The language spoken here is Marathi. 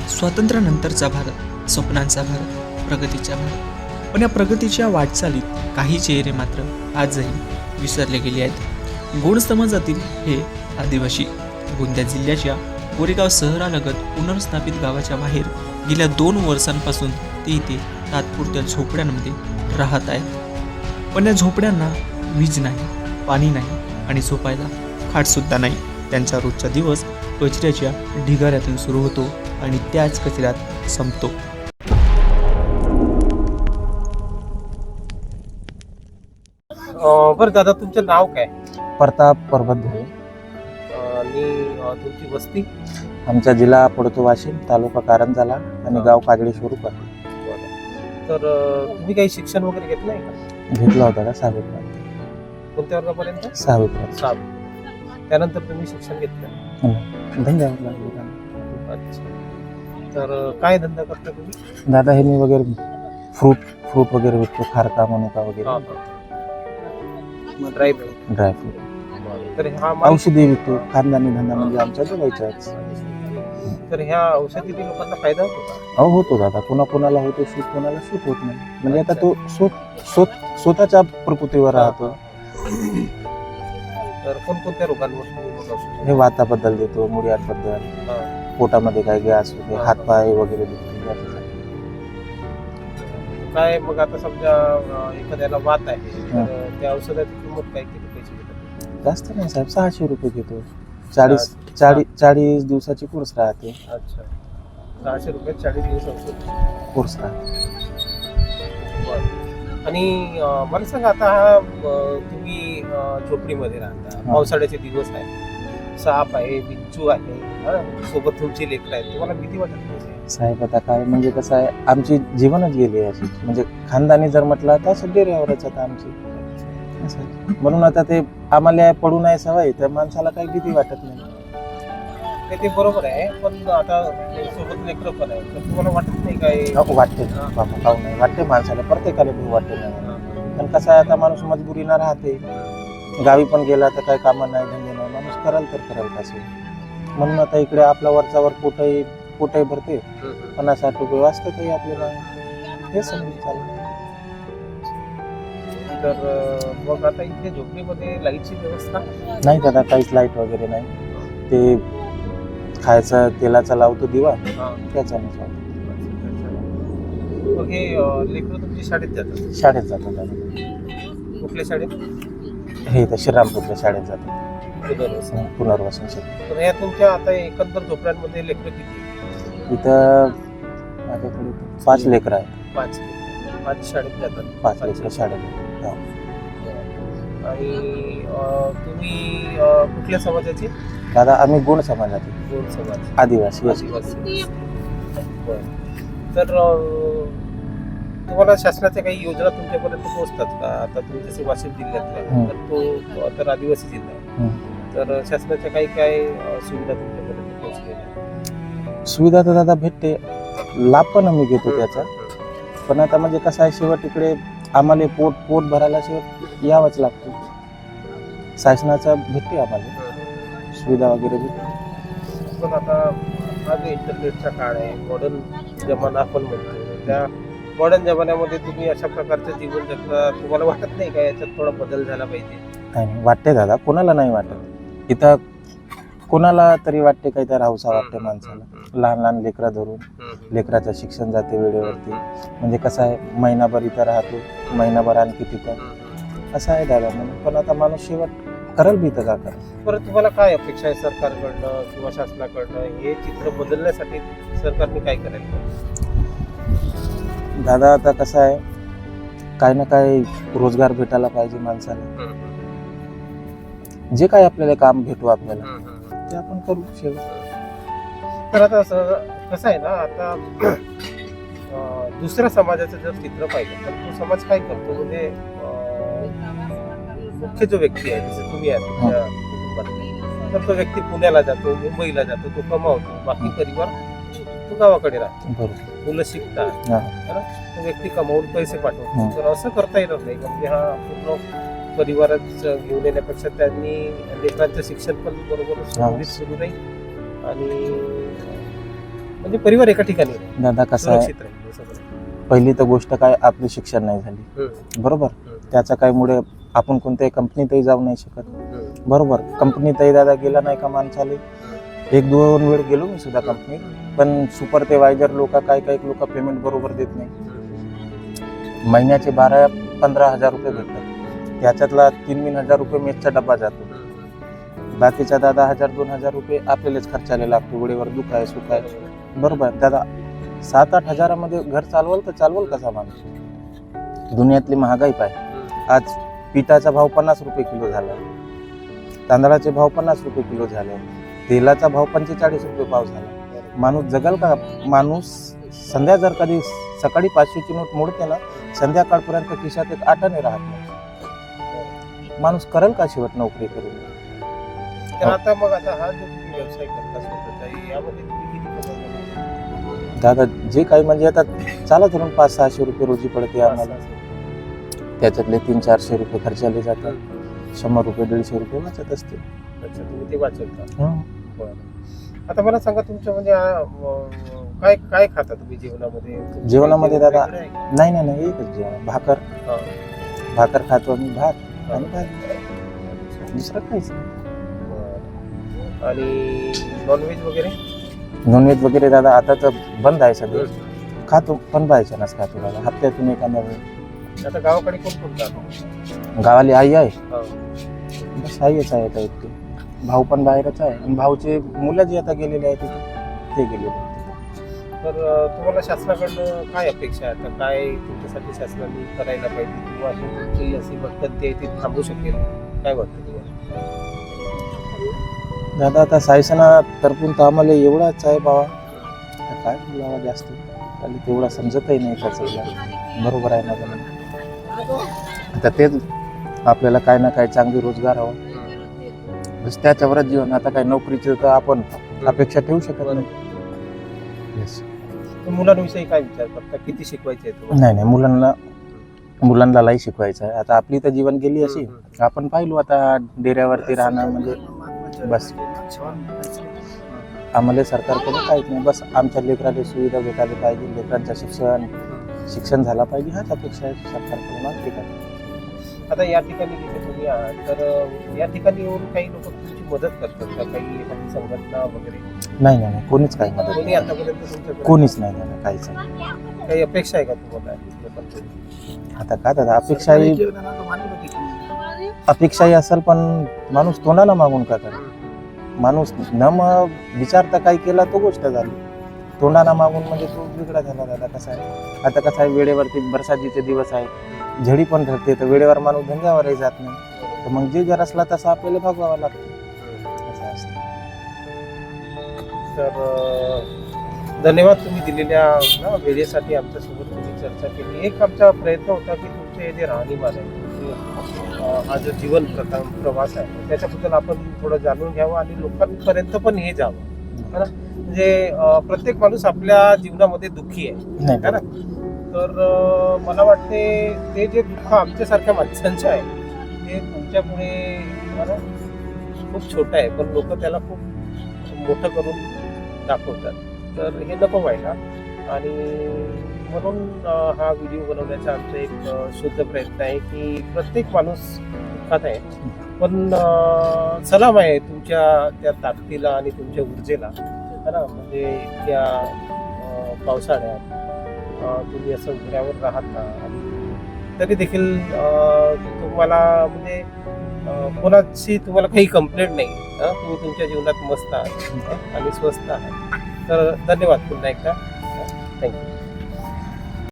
स्वातंत्र्यानंतरचा भारत, स्वप्नांचा भारत, प्रगतीचा भारत. पण या प्रगतीच्या वाटचालीत काही चेहरे मात्र आजही विसरले गेले आहेत. गोंड समाजातील हे आदिवासी गोंदिया जिल्ह्याच्या कोरेगाव शहरालगत पुनर्स्थापित गावाच्या बाहेर गेल्या 2 वर्षांपासून ते इथे तात्पुरत्या झोपड्यांमध्ये राहत आहेत. पण या झोपड्यांना वीज नाही, पाणी नाही आणि झोपायला खाटसुद्धा नाही. त्यांचा रोजचा दिवस कचऱ्याच्या ढिगाऱ्यातून सुरू होतो आणि त्याच कचऱ्यात संपतो. बरं दादा, तुमचं नाव काय प्रताप पर्वतधुळे. आणि तुमची वस्ती? आमचा जिल्हा पडतो वाशिम, तालुका कारंजाला आणि गाव काजळेश्वर उपर. तर तुम्ही काही शिक्षण वगैरे घेतलंय का? घेतला होता का 6वी पर्यंत? कोणत्या वर्गापर्यंत? 6वी पर्यंत. 6वी. त्यानंतर तुम्ही शिक्षण घेतलं? धंद्यावर लागलो. अच्छा. तर काय धंदा करता तुम्ही? दादा हे मी वगैरे फ्रूट वगैरे विकतो, खारका मनुका वगैरे, ड्रायफ्रूट. ड्रायफ्रूट. तर हा माल- औषधी विकतो. खानदानी धंदा म्हणजे आमच्या जवळचाच. तर ह्या औषधीने लोकांना फायदा होतो का? हो, होतो दादा. कोणाला होतो शूट, कोणाला शूट होत नाही. म्हणजे आता तो स्वतःच्या प्रकृतीवर राहतो. तर कोणकोणत्या रोगांवर तुम्ही मग औषध? हे वाताबद्दल देतो, मुळ्याबद्दल, पोटामध्ये काय गॅस होते, हातपाय वगैरे दुखते. काय मग आता समजा एखाद्याला वात आहे, तर त्या औषधाची किंमत काय, किती पैसे घेतात? जास्त नाही साहेब, 600 रुपये घेतो. 40 दिवसाची कोर्स राहते. अच्छा. 600 रुपयात 40 दिवस औषध कोर्स राहते. आणि मला सांगा, आता हा तुम्ही झोपडीमध्ये राहता, पावसाळ्याचे दिवस आहे, साप आहे, बिच्छू आहे, सोबत तुमची लेकरं आहेत, तुम्हाला भीती वाटत नाही? साहेब आता काय म्हणजे कसं आहे, आमची जीवनच गेली अशी. म्हणजे खानदानी जर म्हटलं तर असं डेऱ्यावरच आता आमची असं आहे. म्हणून आता ते आम्हाला पडू नये सवय, त्या माणसाला काही भीती वाटत नाही. ते बरोबर आहे, पण आता सोबत लेकरं पण आहे, तर तुम्हाला वाटत नाही काय? वाटते बाबा, काहून नाही वाटते माणसाला, प्रत्येकाला भीती वाटते नाही. पण कसं आहे, आता माणूस मजबुरीनं राहते. गावी पण गेला तर काही कामं नाही, धंदे नाही, माणूस कराल तर कराल कसं. म्हणून आता इकडे आपला वरचावर पोटही भरते, 50-60 रुपये वाचतं काही आपल्याला, हे समजून चालतं. तर मग आता इथे झोपडीमध्ये लाईटची व्यवस्था नाही दादा, काहीच लाईट वगैरे नाही. ते खायचा तेलाचा लावतो दिवा, त्याच्याने चालतो. मग हे लेकरं तुमची शाळेत जातात? शाळेत जातात दादा. कुठल्या शाळेत? हे तर श्रीरामपूरच्या शाळेत जातात, पुनर्वसन. पुनर्वसन शाळेत. तर या तुमच्या आता एकंदर झोपड्यांमध्ये लेकरं किती? इथं माझ्याकडे 5 लेकरं आहेत. 5 शाळेत जातात? 5 लेकरं शाळेत. हो. आणि तुम्ही कुठल्या समाजाचे? दादा आम्ही गोंड समाजाचे, गोंड समाज, आदिवासी. आदिवासी. बरं. तर तुम्हाला शासनाच्या काही योजना तुमच्यापर्यंत पोहोचतात का? आता तुम्ही जसे वाशिम जिल्ह्यातला, तर तो तर आदिवासी जिल्हा आहे, तर शासनाच्या काही काय सुविधा तुमच्यापर्यंत पोहोचलेल्या? सुविधा तर दादा भेटते, लाभ पण आम्ही घेतो त्याचा. पण आता म्हणजे कसं आहे, शेवट इकडे आम्हाला पोट भरायला शेवट यावंच लागतं. शासनाचा भेटते आम्हाला सुविधा वगैरे भेटते. पण आता हा जो इंटरनेटचा काळ आहे, मॉडर्न जमाना आपण म्हणतो, त्या मॉडर्न जमान्यामध्ये तुम्ही अशा प्रकारचं जीवन जगता, तुम्हाला वाटत नाही का याच्यात थोडा बदल झाला पाहिजे? नाही वाटते दादा, कोणाला नाही वाटत. इथं कोणाला तरी वाटते, काही तर हौसा वाटते माणसाला. लहान लेकरं धरून, लेकराचं शिक्षण जाते वेळेवरती. म्हणजे कसं आहे, महिनाभर इथं राहतो, महिनाभर आणखी तिथं, असं आहे दादा. म्हणून पण आता माणूस शेवट करल बी तर का करेल. बरं, तुम्हाला काय अपेक्षा आहे सरकारकडनं किंवा शासनाकडनं? हे चित्र बदलण्यासाठी सरकारने काय करायला पाहिजे? दादा आता कसं आहे, काही ना काही रोजगार भेटायला पाहिजे माणसाला. जे काय आपल्याला काम भेटू आपल्याला ते आपण करू शेवट. तर आता कसं आहे ना, आता दुसऱ्या समाजाचं जर चित्र पाहिलं तर तो समाज काय करतो, म्हणजे मुख्य जो व्यक्ती आहे, जसं तुम्ही आहे तुमच्या कुटुंबात, तर तो व्यक्ती पुण्याला जातो, मुंबईला जातो, तो कमावतो, बाकी परिवार तो गावाकडे राहतो. बरोबर. मुलं शिकतात, हा. तो व्यक्ती कमावून पैसे पाठवतो. तर असं करता येणार नाही, म्हणजे हा पूर्ण परिवारच घेऊन येण्यापेक्षा त्यांनी लेकरांचं शिक्षण पण बरोबर सुरू राहील आणि म्हणजे परिवार एका ठिकाणी राहील, दादा कसं आहे, सुरक्षित राहील हे सगळं. पहिली तर गोष्ट काय, आपली शिक्षण नाही झाली, हम्म, बरोबर. हम्म, त्याच्या काही मुळे आपण कोणत्याही कंपनीतही जाऊ नाही शकत, हम्म, बरोबर. कंपनीतही दादा गेला नाही का माणसाले, 1-2 वेळ गेलो मी सुद्धा कंपनीत, पण सुपरवायझर लोक काही लोक पेमेंट बरोबर देत नाही. महिन्याचे 12-15 हजार रुपये भेटतात, त्याच्यातला 3-3 हजार रुपये मेसचा डब्बा जातो. बाकीचा दादा 1,000-2 हजार रुपये आपल्यालाच खर्चायला लागतो, वेळेवर दुःख आहे सुख आहे, बरोबर. दादा 7-8 हजारामध्ये घर चालवल कसा माणूस. दुनियातली महागाई पाहिजे. आज पिठाचा भाव 50 रुपये किलो झाला, तांदळाचे भाव 50 रुपये किलो झाले, तेलाचा भाव 45 रुपये भाव झाला. माणूस जगाल का? माणूस संध्या जर कधी सकाळी 500ची नोट मोडते ना, संध्याकाळपर्यंत खिशात एक आठाने राहत नाही. माणूस करेल का शेवट नोकरी करून? तर आता हा जो तुम्ही व्यवसाय करता स्वतःचा, यामध्ये तुम्ही किती कमवता? दादा जे काही म्हणजे आता चाला धरून 500-600 रुपये रोजी पडते आम्हाला, त्याच्यातले 300-400 रुपये खर्चाले जातात, 100 रुपये 150 रुपये वाचत असते. अच्छा, तुम्ही ते वाचवता. बरं. आता मला सांगा, तुमचं म्हणजे काय काय खाता तुम्ही जेवणामध्ये? तुमचं जेवणामध्ये काही दादा वेगळं आहे का? नाही एकच जेवण, हा. भाकर खातो आम्ही, भात आणि भाजी, दुसरं काहीच नाही. बरं. आणि नॉनव्हेज वगैरे? नॉनव्हेज वगैरे दादा आता तर बंद आहे सध्या, खातो पण बायचानच खातो दादा, हप्त्यातून एखादा वेळ. आता गावाकडे कोण कोण जातो? गावाली आई आहे, हा. बस आईच आहे आता एकटी. भाऊ पण बाहेरच आहे, आणि भाऊचे मुलं जी आता गेलेले आहेत तिथे, ते गेलेले. तर तुम्हाला शासनाकडनं काय अपेक्षा आहे? आता काय तुमच्यासाठी शासनाने करायला पाहिजे, किंवा ही तुमची अशी भटकंती आहे ती थांबू शकेल, काय वाटतं तुम्हाला? दादा आता शासनातर्फून तर आम्हाला एवढाच आहे बाबा, आता काय बोलावा जास्त, आणि तेवढा समजतही नाही त्याचं, बरोबर आहे माझं म्हणणं. आता तेच आपल्याला काय ना काय चांगली रोजगार हवा, बस त्याच्यावरच जीवन. आता काय नोकरीची तर आपण अपेक्षा ठेवू शकत नाही. Yes. तर मुलांविषयी काय विचार करता? किती शिकवायचे आहे तुम्हाला? नाही मुलांना लाई शिकवायचं आहे. आता आपली तर जीवन गेली अशी, आपण पाहिलो आता डेऱ्यावरती राहणं म्हणजे बस. आम्हाला सरकारकडून काहीच नाही, बस आमच्या लेकराला सुविधा भेटायला पाहिजे, लेकरांचं शिक्षण झालं पाहिजे, हाच अपेक्षा आहे सरकारकडून. आणखी काय? आता या ठिकाणी जिथे तुम्ही आहात, तर या ठिकाणी येऊन काही लोक तुमची मदत करतात का? काही एखादी संघटना वगैरे? नाही कोणीच काही मदत कोणी नाही. आतापर्यंत तुमच्याकडे? कोणीच नाही दादा, काहीच नाही. काही अपेक्षा आहे का तुम्हाला लोकांकडून? आता काय दादा, अपेक्षाही असेल, पण माणूस तोंडाला मागून का करेल? माणूस न विचारता काही केला तो गोष्ट झाली, तोंडाला मागून म्हणजे तो वेगळा झाला दादा. कसा आहे आता, कसं आहे, वेळेवरती बरसातीचे दिवस आहेत, झडी पण ठरते, तर वेळेवर माणूस धंद्यावरही जात नाही, तर मग जे जर असला तसं आपल्याला भागवावा लागतो, असं असतं. तर धन्यवाद तुम्ही दिलेल्या वेळेसाठी, आमच्यासोबत तुम्ही चर्चा केली. एक आमचा प्रयत्न होता की तुमचे जे राहणीमान आहे, हा जो जीवन प्रवास आहे, त्याच्याबद्दल आपण थोडं जाणून घ्यावं आणि लोकांपर्यंत पण हे जावं, है ना? म्हणजे प्रत्येक माणूस आपल्या जीवनामध्ये दुःखी आहे, है ना? तर मला वाटते ते जे दुःख आमच्यासारख्या माणसांचं आहे, ते तुमच्यापुढे खूप छोटं आहे, पण लोक त्याला खूप मोठं करून दाखवतात. तर हे नको व्हायला, आणि म्हणून हा व्हिडिओ बनवण्याचा आमचा एक शुद्ध प्रयत्न आहे की प्रत्येक माणूस दुःखात आहे, पण सलाम आहे तुमच्या त्या ताकदीला आणि तुमच्या ऊर्जेला, है ना? म्हणजे इतक्या पावसाळ्यात तुम्ही असं उघड्यावर राहता, आणि तरी देखील तुम्हाला म्हणजे कोणाची तुम्हाला काही कंप्लेंट नाही, तुम्ही तुमच्या जीवनात मस्त आहात आणि स्वस्थ आहात. तर धन्यवाद पुन्हा एकदा, थँक्यू.